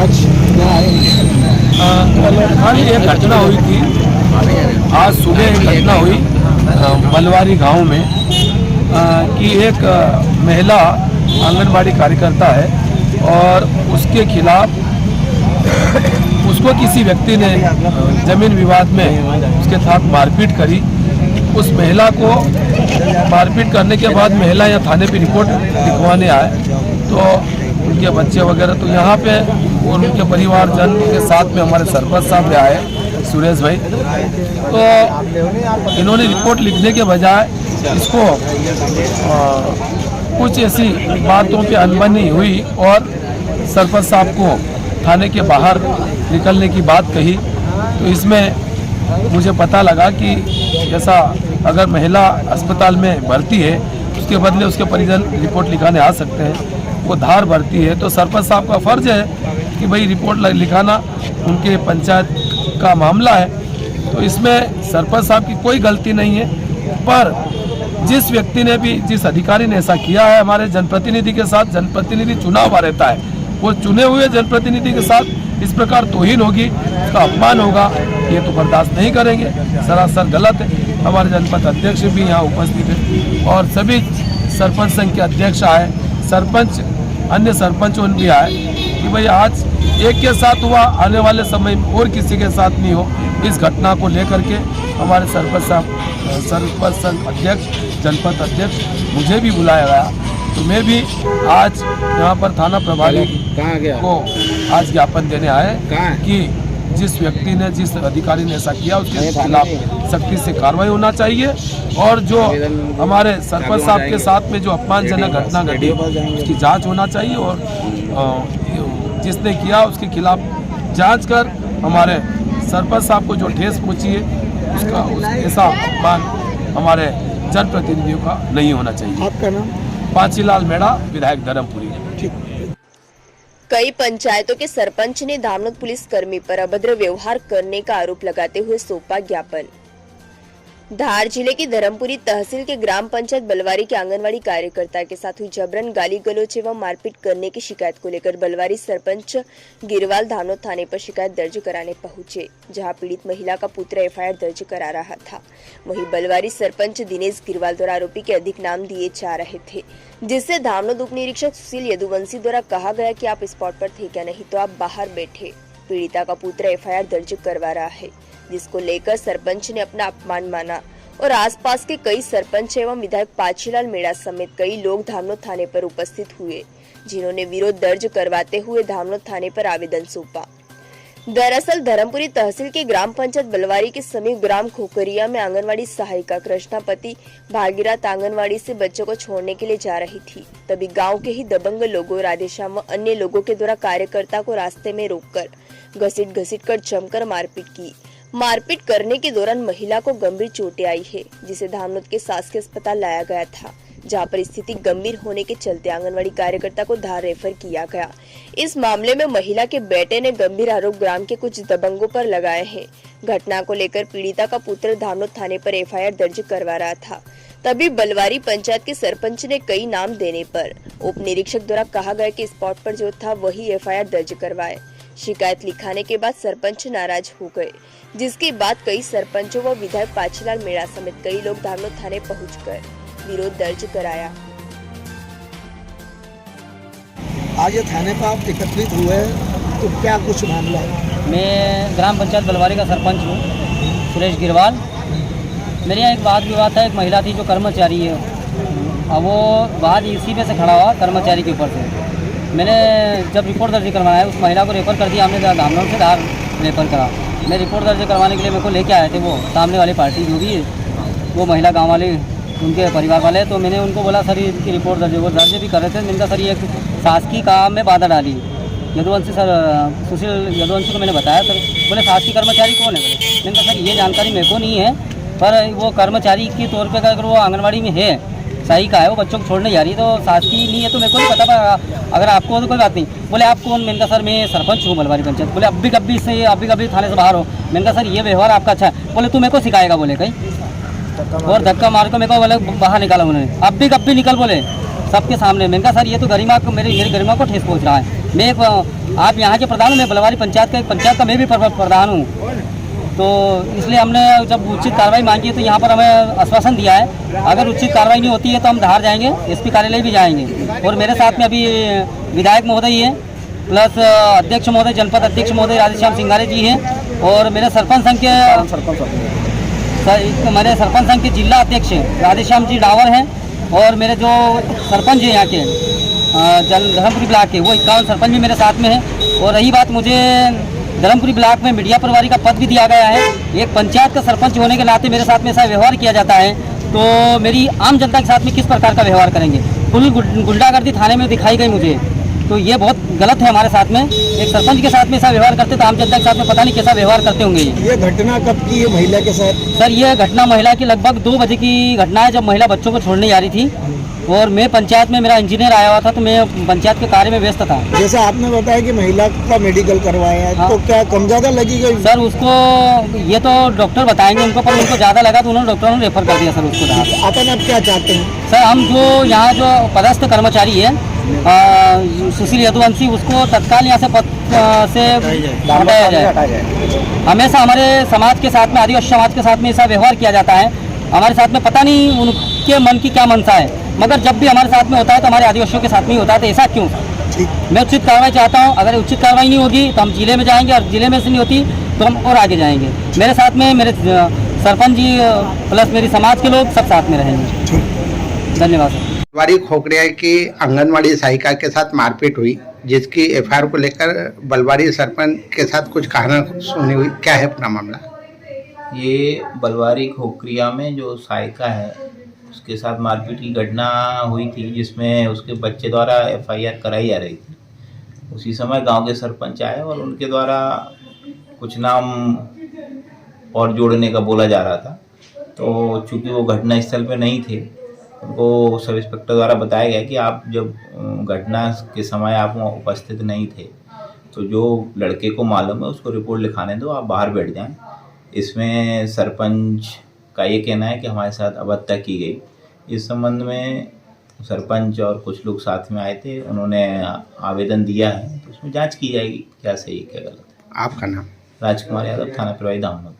आज कल एक घटना हुई थी। आज सुबह एक घटना हुई बलवारी गांव में कि एक महिला आंगनबाड़ी कार्यकर्ता है और उसके खिलाफ उसको किसी व्यक्ति ने जमीन विवाद में उसके साथ मारपीट करी। उस महिला को मारपीट करने के बाद महिला यहाँ थाने पे रिपोर्ट लिखवाने आए तो उनके बच्चे वगैरह तो यहाँ पे उनके परिवारजन के साथ में हमारे सरपंच साहब भी आए सुरेश भाई। तो इन्होंने रिपोर्ट लिखने के बजाय इसको कुछ ऐसी बातों पे अनबनी हुई और सरपंच साहब को थाने के बाहर निकलने की बात कही। तो इसमें मुझे पता लगा कि ऐसा अगर महिला अस्पताल में भर्ती है उसके बदले उसके परिजन रिपोर्ट लिखाने आ सकते हैं। वो धार भर्ती है तो सरपंच साहब का फर्ज है कि भाई रिपोर्ट लिखाना उनके पंचायत का मामला है। तो इसमें सरपंच साहब की कोई गलती नहीं है, पर जिस व्यक्ति ने भी जिस अधिकारी ने ऐसा किया है हमारे जनप्रतिनिधि के साथ, जनप्रतिनिधि चुना हुआ रहता है, वो चुने हुए जनप्रतिनिधि के साथ इस प्रकार तौहीन होगी, उसका अपमान होगा, ये तो बर्दाश्त नहीं करेंगे। सरासर गलत है। हमारे जनपद अध्यक्ष भी यहाँ उपस्थित है और सभी सरपंच संघ के अध्यक्ष आए, सरपंच अन्य सरपंचों भी आए कि भाई आज एक के साथ हुआ, आने वाले समय में और किसी के साथ नहीं हो। इस घटना को लेकर के हमारे सरपंच संघ अध्यक्ष, जनपद अध्यक्ष मुझे भी बुलाया गया। तो मैं भी आज यहाँ पर थाना प्रभारी को आज ज्ञापन देने आए कि जिस व्यक्ति ने, जिस अधिकारी ने ऐसा किया उसके खिलाफ सख्ती से कार्रवाई होना चाहिए और जो हमारे सरपंच साहब के साथ में जो अपमानजनक घटना घटी उसकी जांच होना चाहिए और जिसने किया उसके खिलाफ जांच कर हमारे सरपंच साहब को जो ठेस पहुंची है उसका ऐसा अपमान हमारे जनप्रतिनिधियों का नहीं होना चाहिए। आपका नाम? पांचीलाल मेड़ा, विधायक धर्मपुरी। कई पंचायतों के सरपंच ने धामनोद पुलिस कर्मी पर अभद्र व्यवहार करने का आरोप लगाते हुए सौंपा ज्ञापन। धार जिले की धर्मपुरी तहसील के ग्राम पंचायत बलवारी के आंगनवाड़ी कार्यकर्ता के साथ हुई जबरन गाली गलौज एवं मारपीट करने की शिकायत को लेकर बलवारी सरपंच गिरवाल धामनोद थाने पर शिकायत दर्ज कराने पहुंचे, जहां पीड़ित महिला का पुत्र एफआईआर दर्ज करा रहा था। वहीं बलवारी सरपंच दिनेश गिरवाल द्वारा आरोपी के अधिक नाम दिए जा रहे थे, जिससे धामनोद उप निरीक्षक सुशील यदुवंशी द्वारा कहा गया कि आप स्पॉट पर थे क्या, नहीं तो आप बाहर बैठे। पीड़िता का पुत्र एफआईआर दर्ज करवा रहा है, जिसको लेकर सरपंच ने अपना अपमान माना और आसपास के कई सरपंच एवं विधायक पाचीलाल मेड़ा समेत कई लोग धामनोद थाने पर उपस्थित हुए, जिन्होंने विरोध दर्ज करवाते हुए धामनोद थाने पर आवेदन सौंपा। दरअसल धर्मपुरी तहसील के ग्राम पंचायत बलवारी के समीप ग्राम खोकरिया में आंगनवाड़ी सहायिका कृष्णापति भागीरथ आंगनवाड़ी से बच्चों को छोड़ने के लिए जा रही थी। तभी गांव के ही दबंग लोगों, राधेश्याम व अन्य लोगों के द्वारा कार्यकर्ता को रास्ते में रोककर घसीट कर जमकर मारपीट की। मारपीट करने के दौरान महिला को गंभीर चोटें आई है, जिसे धामनोद के शासकीय अस्पताल लाया गया था, जहां पर स्थिति गंभीर होने के चलते आंगनवाड़ी कार्यकर्ता को धार रेफर किया गया। इस मामले में महिला के बेटे ने गंभीर आरोप ग्राम के कुछ दबंगों पर लगाए हैं। घटना को लेकर पीड़िता का पुत्र धामनोद थाने पर एफआईआर दर्ज करवा रहा था। तभी बलवारी पंचायत के सरपंच ने कई नाम देने पर उप निरीक्षक द्वारा कहा गया कि स्पॉट पर जो था वही एफआईआर दर्ज करवाए। शिकायत लिखाने के बाद सरपंच नाराज हो गए, जिसके बाद कई सरपंचों व विधायक पाचीलाल मेड़ा समेत कई लोग धामनोद थाने पहुंचकर विरोध दर्ज कराया। आज ये थाने पर आप एकत्रित हुए तो क्या कुछ मामला है? मैं ग्राम पंचायत बलवारी का सरपंच हूँ, सुरेश गिरवाल। मेरे यहाँ एक वाद विवाद था। एक महिला थी जो कर्मचारी है, अब वो वाद इसी में से खड़ा हुआ कर्मचारी के ऊपर से। मैंने जब रिपोर्ट दर्ज करवाया उस महिला को रेफर कर दिया हमने, धामनोद से धार रेफर करा। मैं रिपोर्ट दर्ज करवाने के लिए मेरे को लेके आए थे वो सामने वाली पार्टी जो भी है, वो महिला गांव वाले, उनके परिवार वाले। तो मैंने उनको बोला सर इनकी रिपोर्ट दर्ज, वो दर्ज भी कर रहे थे। मैंने कहा सर ये शासकीय काम में बाधा डाली। यदुवंशी सर, सुशील यदुवंशी को मैंने बताया सर, बोले शासकीय कर्मचारी कौन है? मैंने कहा सर ये जानकारी मेरे को नहीं है, पर वो कर्मचारी के तौर पर अगर वो आंगनबाड़ी में है, सही का है, वो बच्चों को छोड़ने जा रही है, तो शासकीय नहीं है तो मेरे को नहीं पता। अगर आपको हो तो कोई बात नहीं। बोले आप कौन? मैंने कहा सर मैं सरपंच हूँ बलवारी पंचायत। बोले अभी कभी थाने से बाहर हो। मैंने कहा सर ये व्यवहार आपका अच्छा है। बोले तू मेरे को सिखाएगा, बोले कहीं, और धक्का मार को मेरे को बोले बाहर निकाला उन्होंने। अब भी निकल बोले सबके सामने। मैंने कहा सर ये तो गरिमा को, मेरी गरिमा को ठेस पहुँच रहा है। मैं आप यहाँ के प्रधान हूँ, मैं बलवारी पंचायत का मैं भी प्रधान हूँ। तो इसलिए हमने जब उचित कार्रवाई मांगी है तो यहाँ पर हमें आश्वासन दिया है, अगर उचित कार्रवाई नहीं होती है तो हम धार जाएंगे, एसपी कार्यालय भी जाएंगे। और मेरे साथ में अभी विधायक महोदय हैं, प्लस अध्यक्ष महोदय, जनपद अध्यक्ष महोदय राधेश्याम सिंघारे जी हैं, और मेरे सरपंच संघ के जिला अध्यक्ष राधेश्याम जी डावर हैं, और मेरे जो सरपंच हैं यहाँ के धर्मपुरी ब्लॉक के, वो 51 सरपंच भी मेरे साथ में है। और रही बात, मुझे धर्मपुरी ब्लॉक में मीडिया प्रभारी का पद भी दिया गया है। एक पंचायत का सरपंच होने के नाते मेरे साथ में ऐसा व्यवहार किया जाता है, तो मेरी आम जनता के साथ में किस प्रकार का व्यवहार करेंगे। फुल गुंडागर्दी थाने में दिखाई गई मुझे, तो ये बहुत गलत है हमारे साथ में। एक सरपंच के साथ में ऐसा व्यवहार करते तो आम जनता के साथ में पता नहीं कैसा व्यवहार करते होंगे। ये घटना कब की है महिला के साथ? सर, ये घटना महिला की लगभग 2 बजे की घटना है, जब महिला बच्चों को छोड़ने जा रही थी, और मैं पंचायत में, मेरा इंजीनियर आया हुआ था, तो मैं पंचायत के कार्य में व्यस्त था। जैसा आपने बताया कि महिला का मेडिकल करवाया है, हाँ। तो क्या कम ज़्यादा लगी गई? सर, उसको ये तो डॉक्टर बताएंगे उनको, पर उनको ज़्यादा लगा तो उन्होंने डॉक्टरों ने रेफर कर दिया सर उसको। अपन अब क्या चाहते हैं? सर, हम जो यहाँ जो पदस्थ कर्मचारी है सुशील यदुवंशी, उसको तत्काल यहाँ से पद से हटाया जाए। हमेशा हमारे समाज के साथ में, आदिवासी समाज के साथ में ऐसा व्यवहार किया जाता है। हमारे साथ में पता नहीं उनके मन की क्या मनसा है, मगर जब भी हमारे साथ में होता है तो हमारे आदिवासियों के साथ में ही होता है। तो ऐसा क्यों? मैं उचित कार्रवाई चाहता हूँ। अगर उचित कार्रवाई नहीं होगी तो हम जिले में जाएंगे, और जिले में से नहीं होती तो हम और आगे जाएंगे। मेरे साथ में मेरे सरपंच जी प्लस मेरी समाज के लोग सब साथ में रहेंगे। धन्यवाद सर। बलवारी खोखरिया की आंगनवाड़ी सहायिका के साथ मारपीट हुई, जिसकी एफआईआर को लेकर बलवारी सरपंच के साथ कुछ कहानी सुनी हुई, क्या है अपना मामला? ये बलवारी खोखरिया में जो सहायिका है उसके साथ मारपीट की घटना हुई थी, जिसमें उसके बच्चे द्वारा एफआईआर कराई जा रही थी। उसी समय गांव के सरपंच आए और उनके द्वारा कुछ नाम और जोड़ने का बोला जा रहा था। तो चूंकि वो घटना स्थल पे नहीं थे, उनको सब इंस्पेक्टर द्वारा बताया गया कि आप जब घटना के समय आप वहाँ उपस्थित नहीं थे, तो जो लड़के को मालूम है उसको रिपोर्ट लिखाने दो, आप बाहर बैठ जाएं। इसमें सरपंच का ये कहना है कि हमारे साथ अभद्रता की गई। इस संबंध में सरपंच और कुछ लोग साथ में आए थे, उन्होंने आवेदन दिया है, तो उसमें जांच की जाएगी क्या सही क्या गलत है। आपका नाम? राजकुमार यादव, थाना प्रभारी दामोद।